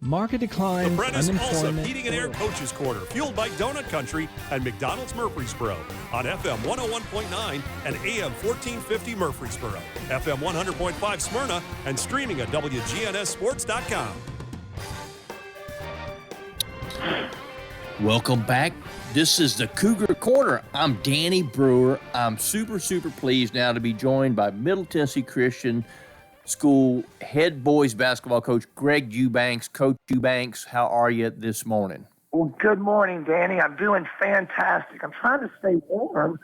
Market decline, Prentice also unemployment. Heating and Air Coaches Corner, fueled by Donut Country and McDonald's Murfreesboro on FM 101.9 and AM 1450 Murfreesboro, FM 100.5 Smyrna, and streaming at WGNSSports.com. Welcome back. This is the Cougar Corner. I'm Danny Brewer. I'm super pleased now to be joined by Middle Tennessee Christian School head boys basketball coach Greg Eubanks. Coach Eubanks, how are you this morning? Well, good morning, Danny. I'm doing fantastic. I'm trying to stay warm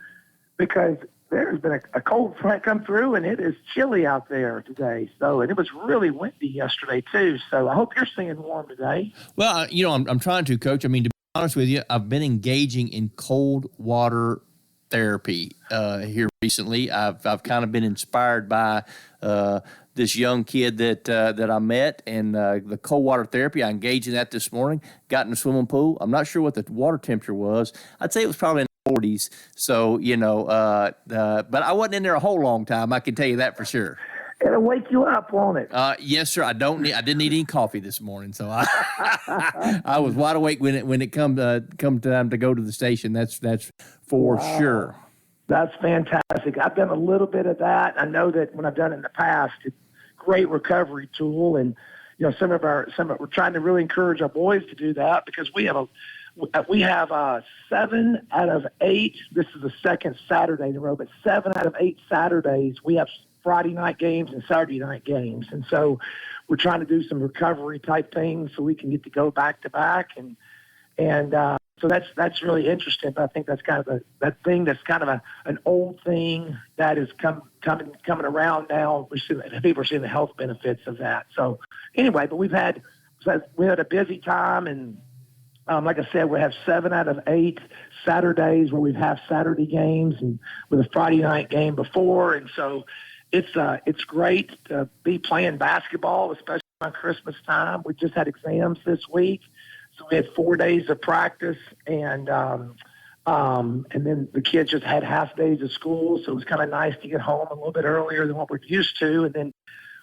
because there's been a cold front come through, and it is chilly out there today. And it was really windy yesterday, too. So I hope you're staying warm today. Well, I'm trying to, Coach. I mean, to be honest with you, I've been engaging in cold water therapy here recently. I've kind of been inspired by this young kid that I met, and the cold water therapy. I engaged in that this morning. Got in the swimming pool. I'm not sure what the water temperature was. I'd say it was probably in the 40s. So but I wasn't in there a whole long time. I can tell you that for sure. It'll wake you up, won't it? Yes, sir. I didn't need any coffee this morning, so I was wide awake when it come time to go to the station. That's for sure. That's fantastic. I've done a little bit of that. I know that when I've done it in the past, it's a great recovery tool, and we're trying to really encourage our boys to do that because we have 7 out of 8. This is the second Saturday in a row, but 7 out of 8 Saturdays we have Friday night games and Saturday night games, and so we're trying to do some recovery type things so we can get to go back to back, and so that's really interesting. But I think that's kind of that thing that's kind of an old thing that is coming around now. People are seeing the health benefits of that. So anyway, but we had a busy time, and like I said, we have 7 out of 8 Saturdays where we've had Saturday games, and with a Friday night game before, and so it's great to be playing basketball, especially on Christmas time. We just had exams this week. So we had 4 days of practice, and then the kids just had half days of school, so it was kind of nice to get home a little bit earlier than what we're used to. And then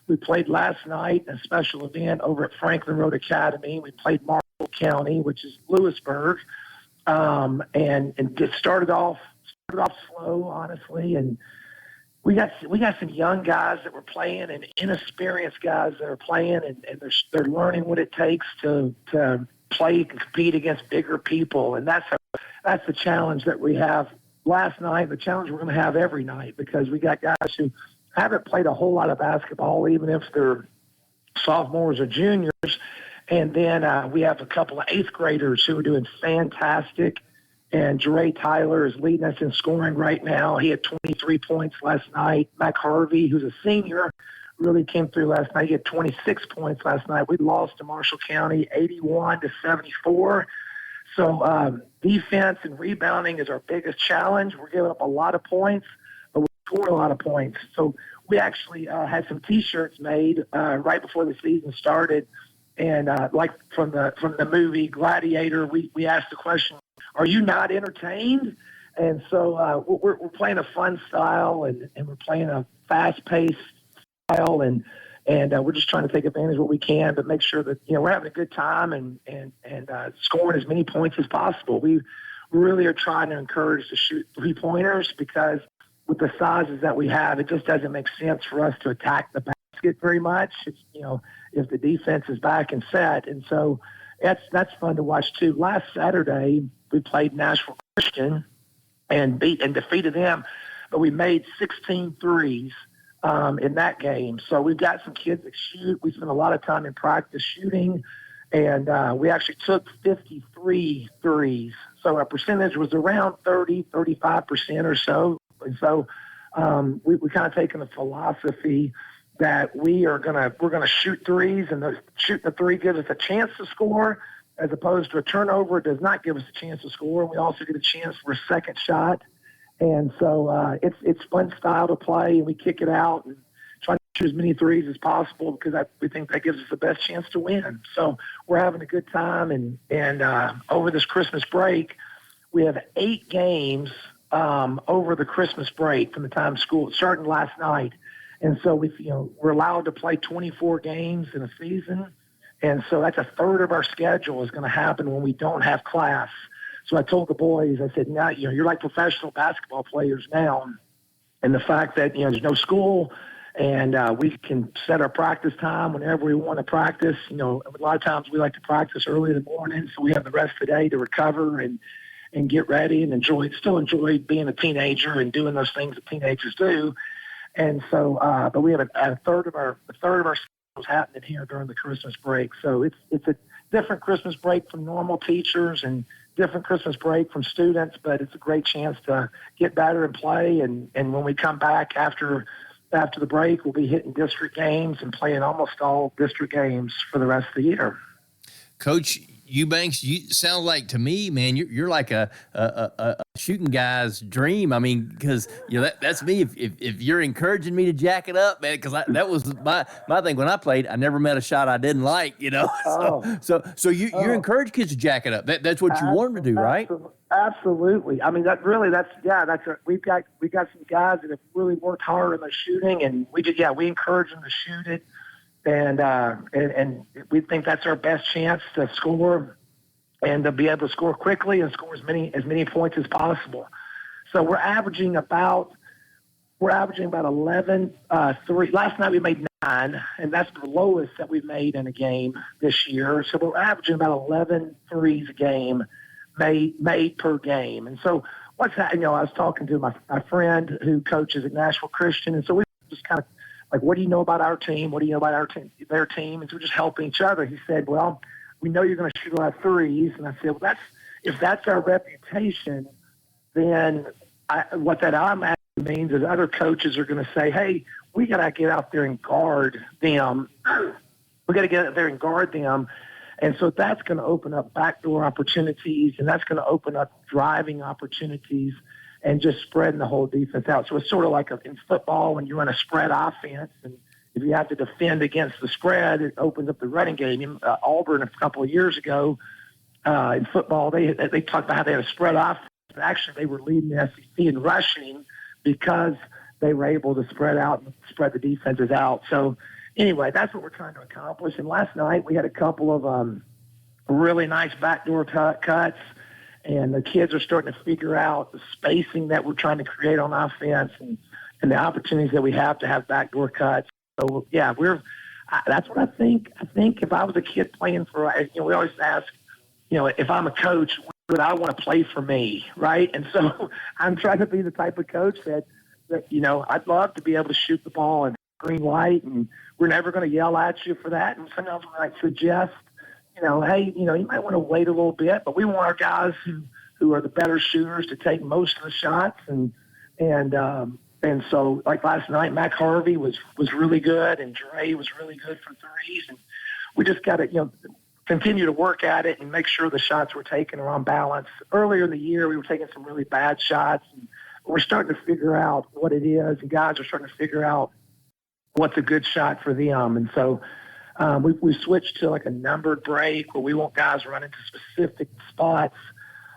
we played last night in a special event over at Franklin Road Academy. We played Marshall County, which is Lewisburg, and just started off slow, honestly, and we got some young guys that were playing and inexperienced guys that are playing, and they're learning what it takes to play and compete against bigger people, and that's the challenge that we have last night. The challenge we're going to have every night because we got guys who haven't played a whole lot of basketball, even if they're sophomores or juniors, and then we have a couple of 8th graders who are doing fantastic. And Dre Tyler is leading us in scoring right now. He had 23 points last night. Mac Harvey, who's a senior, really came through last night. He had 26 points last night. We lost to Marshall County 81-74. So defense and rebounding is our biggest challenge. We're giving up a lot of points, but we score a lot of points. So we actually had some T-shirts made right before the season started. And like from the movie Gladiator, we asked the question, are you not entertained? And so we're playing a fun style, and we're playing a fast-paced style, and we're just trying to take advantage of what we can, but make sure that we're having a good time and scoring as many points as possible. We really are trying to encourage to shoot 3-pointers because with the sizes that we have, it just doesn't make sense for us to attack the basket very much. It's, if the defense is back and set, and so that's fun to watch too. Last Saturday we played Nashville Christian and defeated them, but we made 16 threes in that game. So we've got some kids that shoot. We spent a lot of time in practice shooting, and we actually took 53 threes. So our percentage was around 35% or so. And so we kind of taken the philosophy that we're gonna shoot threes, and shooting the three gives us a chance to score, as opposed to a turnover does not give us a chance to score. We also get a chance for a second shot, and so it's fun style to play, and we kick it out and try to shoot as many threes as possible because we think that gives us the best chance to win. So we're having a good time, and over this Christmas break, we have 8 games over the Christmas break from the time school starting last night. And so we're allowed to play 24 games in a season, And so that's a third of our schedule is going to happen when we don't have class. So I told the boys, I said, now, you're like professional basketball players now. And the fact that, there's no school and we can set our practice time whenever we want to practice. A lot of times we like to practice early in the morning, so we have the rest of the day to recover and get ready and still enjoy being a teenager and doing those things that teenagers do. And so, but we have a third of our schedules happening here during the Christmas break. So it's a different Christmas break from normal teachers and different Christmas break from students, but it's a great chance to get better and play. And when we come back after the break, we'll be hitting district games and playing almost all district games for the rest of the year. Coach Eubanks, you sound like to me, man, you're like a shooting guy's dream. I mean, because that's me. If you're encouraging me to jack it up, man, because that was my thing when I played. I never met a shot I didn't like. So you're encouraging kids to jack it up. That's what you want them to do, right? Absolutely. I mean, we've got some guys that have really worked hard on their shooting, and we encourage them to shoot it. And we think that's our best chance to score and to be able to score quickly and score as many points as possible. So we're averaging about 11 3. Last night we made 9, and that's the lowest that we've made in a game this year. So we're averaging about 11 threes a game made per game. And so what's that? I was talking to my friend who coaches at Nashville Christian, and so we just kind of like, what do you know about our team? What do you know about their team? And so we're just helping each other. He said, well, we know you're going to shoot a lot of threes. And I said, well, if that's our reputation, then what that automatically means is other coaches are going to say, hey, we got to get out there and guard them. We got to get out there and guard them. And so that's going to open up backdoor opportunities, and that's going to open up driving opportunities and just spreading the whole defense out. So it's sort of like in football when you run a spread offense, and if you have to defend against the spread, it opens up the running game. Auburn a couple of years ago in football, they talked about how they had a spread offense. Actually, they were leading the SEC in rushing because they were able to spread out and spread the defenses out. So anyway, that's what we're trying to accomplish. And last night we had a couple of really nice backdoor cuts. And the kids are starting to figure out the spacing that we're trying to create on offense and the opportunities that we have to have backdoor cuts. So, yeah, that's what I think. I think if I was a kid playing for, we always ask, if I'm a coach, would I want to play for me, right? And so I'm trying to be the type of coach that I'd love to be able to shoot the ball and green light, and we're never going to yell at you for that. And sometimes we might suggest, hey, you might want to wait a little bit, but we want our guys who are the better shooters to take most of the shots. And so like last night, Mac Harvey was really good, and Dre was really good for threes. And we just got to, continue to work at it and make sure the shots we're taking are on balance. Earlier in the year, we were taking some really bad shots, and we're starting to figure out what it is, and guys are starting to figure out what's a good shot for them. And so, we switched to like a numbered break where we want guys running to specific spots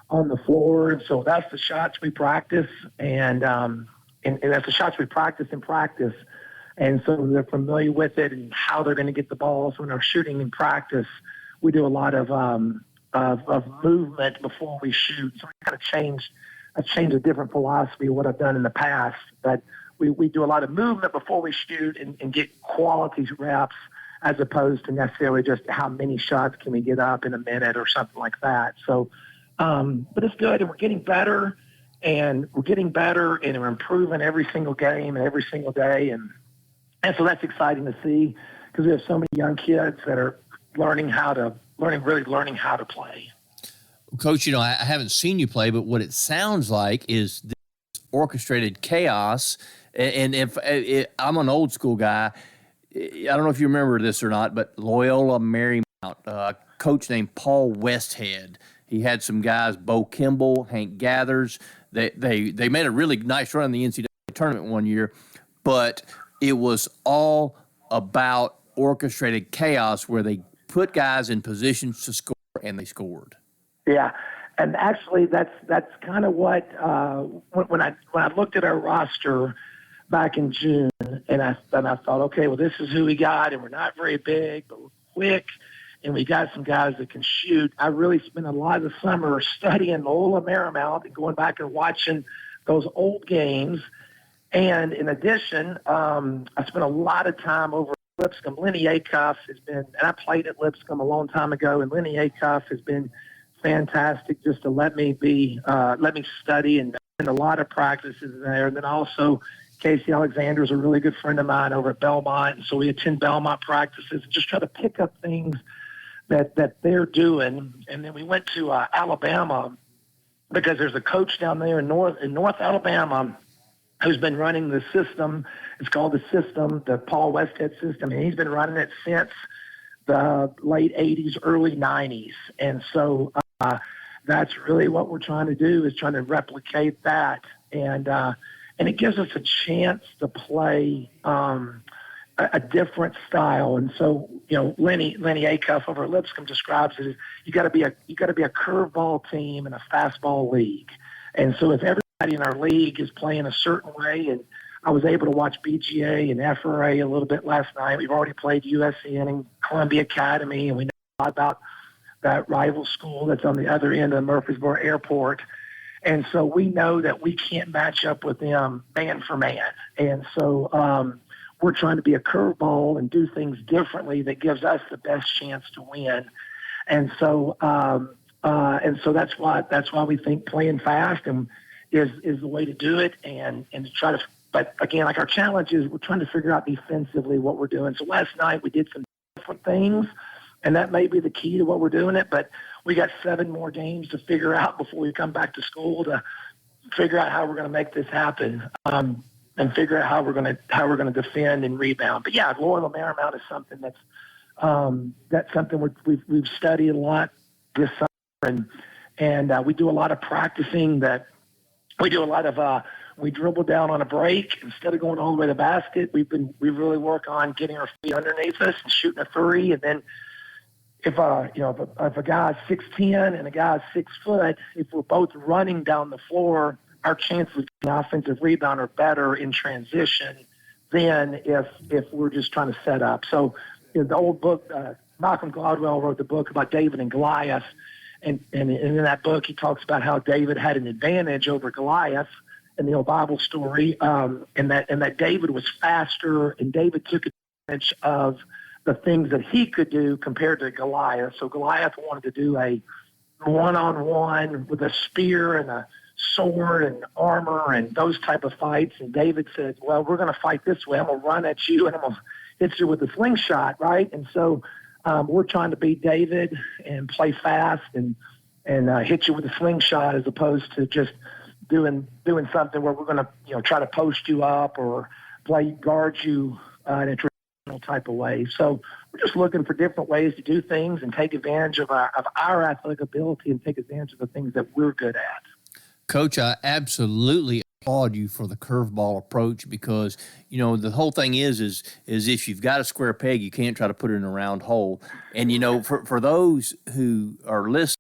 on the floor. And so that's the shots we practice, and that's the shots we practice in practice. And so they're familiar with it and how they're going to get the ball. So when they're shooting in practice, we do a lot of movement before we shoot. So we kind of changed a different philosophy of what I've done in the past. But we do a lot of movement before we shoot and get quality reps, as opposed to necessarily just how many shots can we get up in a minute or something like that. So, but it's good, and we're getting better, and we're improving every single game and every single day. And so that's exciting to see, because we have so many young kids that are learning how to play. Coach, I haven't seen you play, but what it sounds like is this orchestrated chaos. And if I'm an old school guy, I don't know if you remember this or not, but Loyola Marymount, a coach named Paul Westhead. He had some guys, Bo Kimball, Hank Gathers. They made a really nice run in the NCAA tournament one year, but it was all about orchestrated chaos where they put guys in positions to score, and they scored. Yeah, and actually that's kind of what when I looked at our roster back in June, and I thought, okay, well, this is who we got, and we're not very big, but we're quick, and we got some guys that can shoot. I really spent a lot of the summer studying Loyola Marymount and going back and watching those old games. And in addition, I spent a lot of time over at Lipscomb. Lenny Acuff has been, and I played at Lipscomb a long time ago, and Lenny Acuff has been fantastic just to let me study and a lot of practices there. And then also Casey Alexander is a really good friend of mine over at Belmont. And so we attend Belmont practices and just try to pick up things that they're doing. And then we went to Alabama because there's a coach down there in North Alabama who's been running the system. It's called the system, the Paul Westhead system. And he's been running it since the late 80s, early 90s. And so that's really what we're trying to do, is trying to replicate that. And it gives us a chance to play a different style. And so, Lenny Acuff over at Lipscomb describes it as you got to be a curveball team in a fastball league. And so if everybody in our league is playing a certain way, and I was able to watch BGA and FRA a little bit last night. We've already played USN and Columbia Academy, and we know a lot about that rival school that's on the other end of Murfreesboro Airport. And so we know that we can't match up with them man for man. And so we're trying to be a curveball and do things differently that gives us the best chance to win. And so that's why we think playing fast is the way to do it, and to try to. But again, like our challenge is we're trying to figure out defensively what we're doing. So last night we did some different things, and that may be the key to what we're doing it. But we got 7 more games to figure out before we come back to school to figure out how we're going to make this happen, and figure out how we're going to defend and rebound. But yeah, Loyola Marymount is something that's something we've studied a lot this summer, and we do a lot of practicing. That we do a lot of we dribble down on a break instead of going all the way to the basket. We really work on getting our feet underneath us and shooting a three. And then if a guy's 6'10" and a guy's 6 foot, if we're both running down the floor, our chances of an offensive rebound are better in transition than if we're just trying to set up. So the old book, Malcolm Gladwell wrote the book about David and Goliath, and in that book he talks about how David had an advantage over Goliath in the old Bible story, and that David was faster, and David took advantage of the things that he could do compared to Goliath. So Goliath wanted to do a one-on-one with a spear and a sword and armor and those type of fights. And David said, well, we're going to fight this way. I'm going to run at you and I'm going to hit you with a slingshot, right? And so we're trying to beat David and play fast and hit you with a slingshot, as opposed to just doing something where we're going to try to post you up or guard you in a traditional type of way. So we're just looking for different ways to do things and take advantage of our athletic ability and take advantage of the things that we're good at. Coach, I absolutely applaud you for the curveball approach, because the whole thing is if you've got a square peg, you can't try to put it in a round hole. And for those who are listening,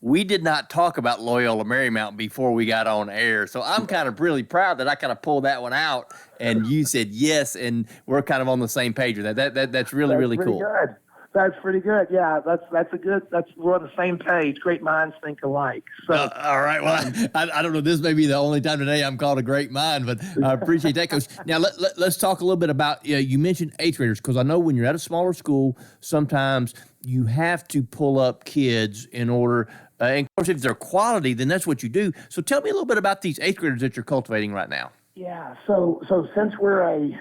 we did not talk about Loyola Marymount before we got on air, so I'm kind of really proud that I kind of pulled that one out, and you said yes, and we're kind of on the same page with that. That's really cool. Good. That's pretty good. Yeah, we're on the same page. Great minds think alike. So, all right. Well, I don't know. This may be the only time today I'm called a great mind, but I appreciate that, Coach. Now let's talk a little bit about. You mentioned 8th graders, because I know when you're at a smaller school, sometimes you have to pull up kids in order. And of course, if they're quality, then that's what you do. So tell me a little bit about these 8th graders that you're cultivating right now. Yeah. So since we're a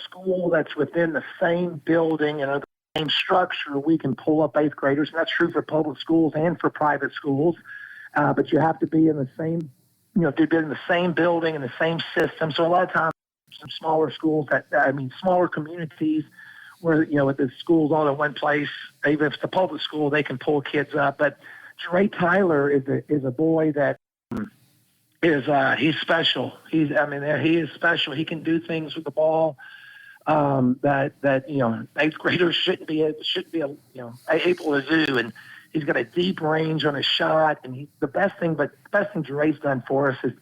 school that's within the same building and the same structure, we can pull up 8th graders, and that's true for public schools and for private schools. But you have to be in the same, to be in the same building and the same system. So a lot of times, some smaller schools smaller communities where with the schools all in one place, even if it's a public school, they can pull kids up. But Dre Tyler is a boy that he's special. He is special. He can do things with the ball that 8th graders shouldn't be able to do, and he's got a deep range on his shot. And the best thing Dre's done for us is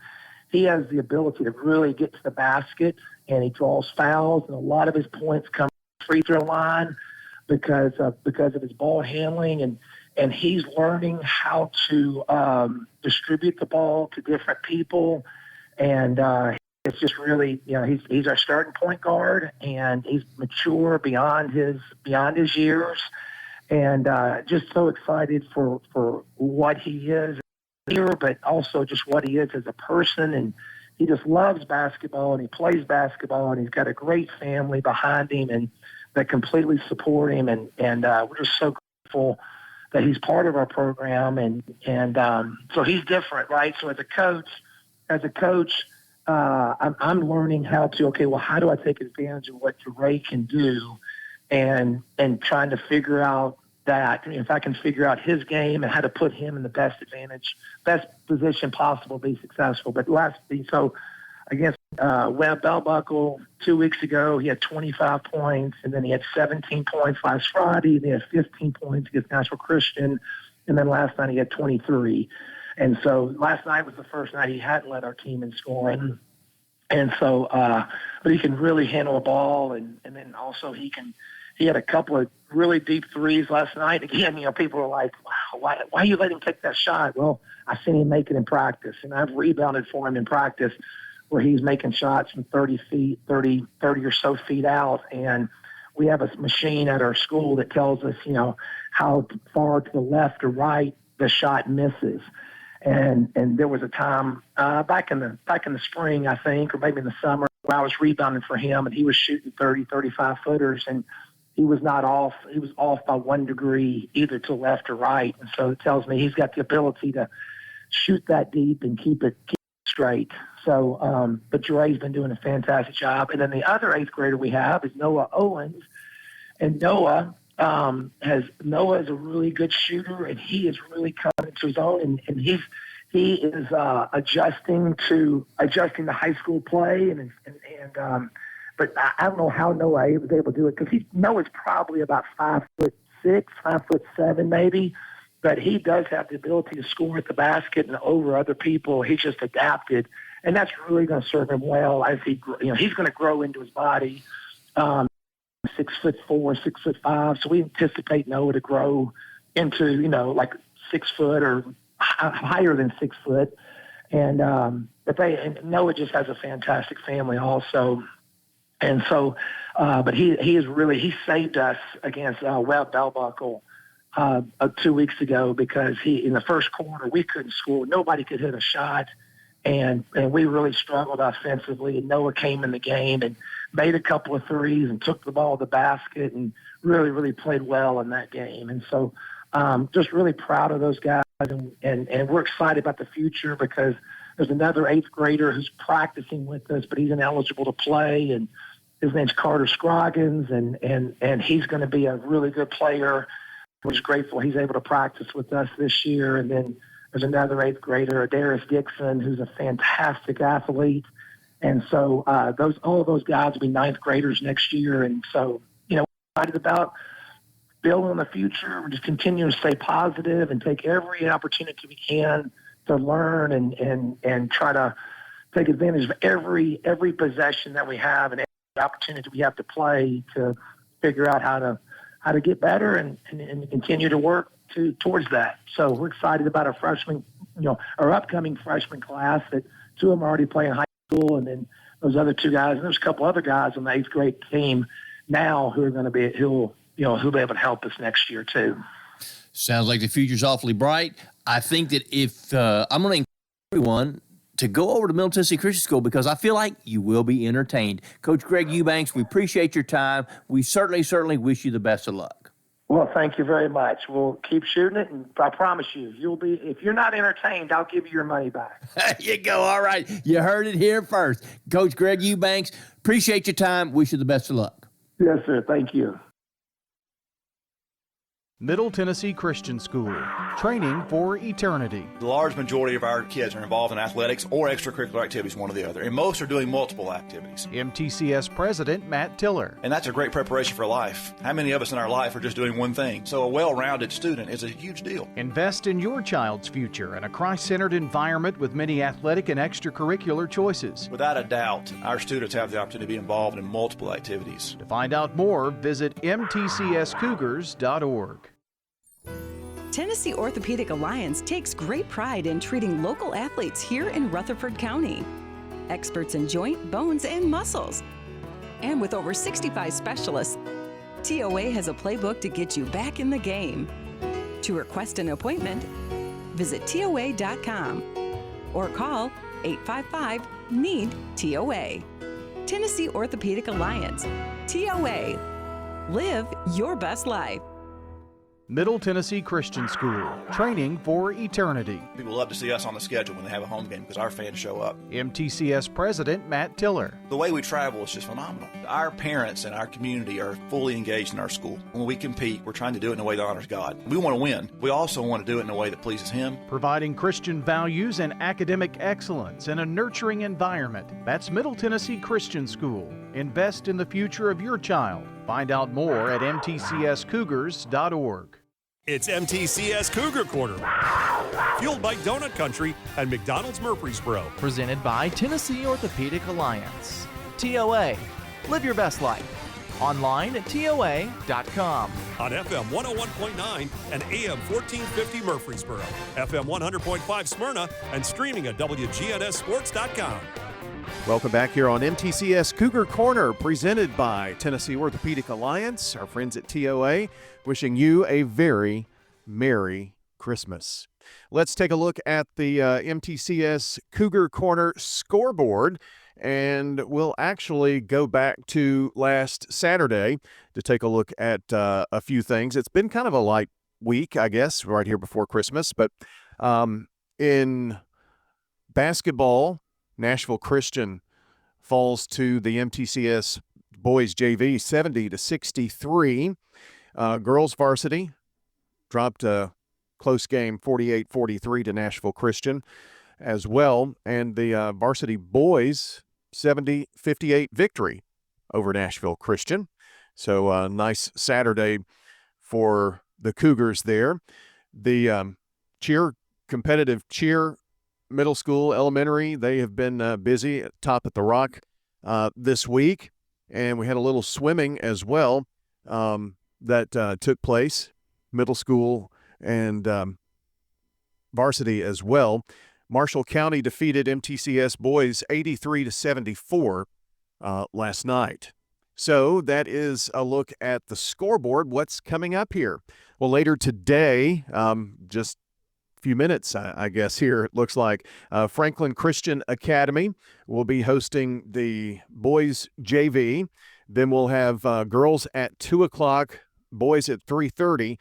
he has the ability to really get to the basket, and he draws fouls, and a lot of his points come from the free throw line. because of his ball handling, and he's learning how to distribute the ball to different people, and it's just really, he's our starting point guard, and he's mature beyond his years, and just so excited for what he is here, but also just what he is as a person. And he just loves basketball, and he plays basketball, and he's got a great family behind him and that completely support him. And we're just so grateful that he's part of our program. And so he's different, right? So as a coach, I'm learning how to, how do I take advantage of what Ray can do, and trying to figure out that, if I can figure out his game and how to put him in the best position possible to be successful. But so against Webb Bell Buckle 2 weeks ago, he had 25 points, and then he had 17 points last Friday, and he had 15 points against Nashville Christian, and then last night he had 23. And so last night was the first night he hadn't led our team in scoring. And so, but he can really handle a ball, and then also he had a couple of really deep threes last night. Again, people are like, wow, why you let him take that shot? Well, I've seen him make it in practice, and I've rebounded for him in practice where he's making shots from 30 or so feet out. And we have a machine at our school that tells us, how far to the left or right the shot misses. And there was a time back in the spring, I think, or maybe in the summer, where I was rebounding for him, and he was shooting 30, 35 footers, and he was not off. He was off by 1 degree, either to left or right. And so it tells me he's got the ability to shoot that deep and keep it straight. So, but Jeray's been doing a fantastic job. And then the other 8th grader we have is Noah Owens, and Noah is a really good shooter, and he is really coming into his own, and he is adjusting to high school play, but I don't know how Noah was able to do it, because Noah's probably about 5'6", 5'7" maybe, but he does have the ability to score at the basket and over other people. He's just adapted, and that's really going to serve him well as he's going to grow into his body. 6'4", 6'5", so we anticipate Noah to grow into like 6 foot or higher than 6 foot, and Noah just has a fantastic family also, and so but he saved us against Webb Bell Buckle 2 weeks ago, because in the first quarter we couldn't score, nobody could hit a shot, and we really struggled offensively, and Noah came in the game and made a couple of threes and took the ball to the basket and really, really played well in that game. And so just really proud of those guys, and we're excited about the future, because there's another 8th grader who's practicing with us, but he's ineligible to play, and his name's Carter Scroggins, and he's going to be a really good player. We're just grateful he's able to practice with us this year. And then there's another 8th grader, Darius Dixon, who's a fantastic athlete. And so all of those guys will be 9th graders next year. And so, we're excited about building on the future. We're just continuing to stay positive and take every opportunity we can to learn and try to take advantage of every possession that we have and every opportunity we have to play, to figure out how to get better and continue to work towards that. So we're excited about our upcoming freshman class, that 2 of them are already playing high school, and then those other 2 guys, and there's a couple other guys on the 8th grade team now who are going to be who'll be able to help us next year too. Sounds like the future's awfully bright. I think that if I'm going to encourage everyone to go over to Middle Tennessee Christian School, because I feel like you will be entertained. Coach Greg Eubanks, we appreciate your time. We certainly wish you the best of luck. Well, thank you very much. We'll keep shooting it, and I promise you, if you're not entertained, I'll give you your money back. There you go. All right. You heard it here first. Coach Greg Eubanks, appreciate your time. Wish you the best of luck. Yes, sir. Thank you. Middle Tennessee Christian School, training for eternity. The large majority of our kids are involved in athletics or extracurricular activities, one or the other, and most are doing multiple activities. MTCS President Matt Tiller. And that's a great preparation for life. How many of us in our life are just doing one thing? So a well-rounded student is a huge deal. Invest in your child's future in a Christ-centered environment with many athletic and extracurricular choices. Without a doubt, our students have the opportunity to be involved in multiple activities. To find out more, visit mtcscougars.org. Tennessee Orthopedic Alliance takes great pride in treating local athletes here in Rutherford County. Experts in joint, bones, and muscles. And with over 65 specialists, TOA has a playbook to get you back in the game. To request an appointment, visit TOA.com or call 855-NEED-TOA. Tennessee Orthopedic Alliance. TOA. Live your best life. Middle Tennessee Christian School, training for eternity. People love to see us on the schedule when they have a home game because our fans show up. MTCS President Matt Tiller. The way we travel is just phenomenal. Our parents and our community are fully engaged in our school. When we compete, we're trying to do it in a way that honors God. We want to win. We also want to do it in a way that pleases Him. Providing Christian values and academic excellence in a nurturing environment. That's Middle Tennessee Christian School. Invest in the future of your child. Find out more at mtcscougars.org. It's MTCS Cougar Corner, fueled by Donut Country and McDonald's Murfreesboro. Presented by Tennessee Orthopedic Alliance. TOA. Live your best life. Online at TOA.com. On FM 101.9 and AM 1450 Murfreesboro, FM 100.5 Smyrna, and streaming at WGNSSports.com. Welcome back here on MTCS Cougar Corner, presented by Tennessee Orthopedic Alliance, our friends at TOA, wishing you a very Merry Christmas. Let's take a look at the MTCS Cougar Corner scoreboard, and we'll actually go back to last Saturday to take a look at a few things. It's been kind of a light week, I guess, right here before Christmas, but in basketball, Nashville Christian falls to the MTCS boys JV 70-63. Girls varsity dropped a close game 48-43 to Nashville Christian as well. And the varsity boys 70-58 victory over Nashville Christian. So a nice Saturday for the Cougars there. The competitive cheer, middle school, elementary, they have been busy at Top at the Rock this week. And we had a little swimming as well that took place, middle school and varsity as well. Marshall County defeated MTCS boys 83-74 last night. So that is a look at the scoreboard. What's coming up here? Well, later today, just few minutes, I guess, here it looks like Franklin Christian Academy will be hosting the boys JV. Then we'll have girls at 2 o'clock, boys at 3:30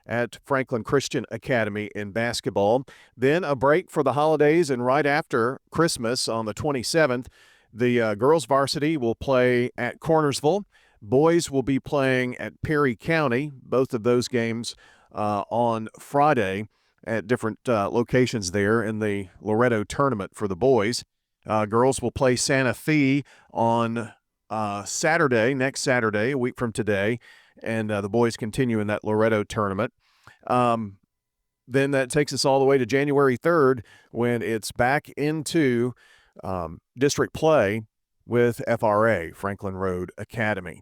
at Franklin Christian Academy in basketball. Then a break for the holidays, and right after Christmas on the 27th, the girls varsity will play at Cornersville. Boys will be playing at Perry County, both of those games on Friday at different locations there in the Loretto tournament for the boys. Girls will play Santa Fe on Saturday, next Saturday, a week from today, and the boys continue in that Loretto tournament. Then that takes us all the way to January 3rd when it's back into district play with FRA, Franklin Road Academy.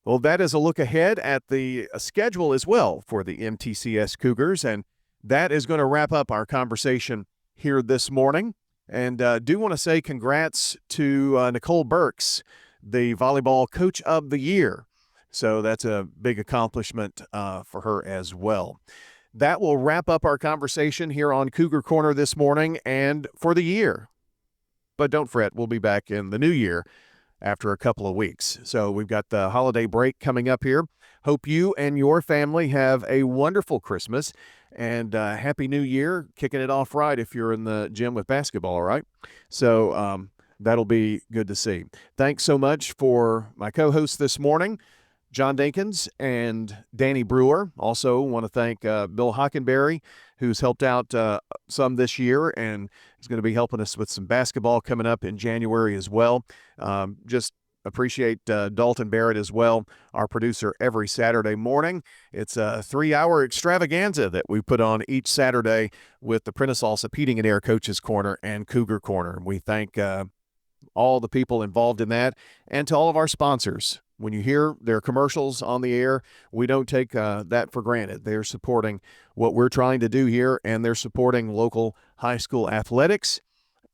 Well, that is a look ahead at the schedule as well for the MTCS Cougars, and that is going to wrap up our conversation here this morning. And do want to say congrats to Nicole Burks, the Volleyball Coach of the Year. So that's a big accomplishment for her as well. That will wrap up our conversation here on Cougar Corner this morning and for the year. But don't fret, we'll be back in the new year after a couple of weeks. So we've got the holiday break coming up here. Hope you and your family have a wonderful Christmas and Happy New Year, kicking it off right if you're in the gym with basketball, all right? So that'll be good to see. Thanks so much for my co-host this morning, John Dinkins and Danny Brewer. Also want to thank Bill Hockenberry, who's helped out some this year and is going to be helping us with some basketball coming up in January as well. Just appreciate Dalton Barrett as well, our producer every Saturday morning. It's a 3-hour extravaganza that we put on each Saturday with the Prentice Allsup Heating and Air Coaches Corner and Cougar Corner. We thank all the people involved in that, and to all of our sponsors. When you hear their commercials on the air, we don't take that for granted. They're supporting what we're trying to do here, and they're supporting local high school athletics.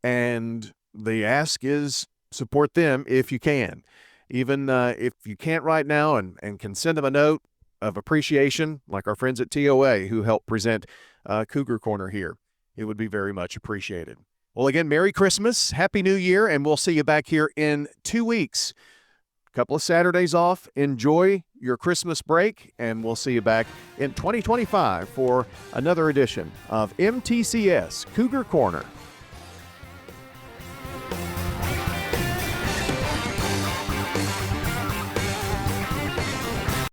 And the ask is support them if you can. Even if you can't right now and can send them a note of appreciation, like our friends at TOA who help present Cougar Corner here, it would be very much appreciated. Well, again, Merry Christmas, Happy New Year, and we'll see you back here in 2 weeks. A couple of Saturdays off. Enjoy your Christmas break, and we'll see you back in 2025 for another edition of MTCS Cougar Corner.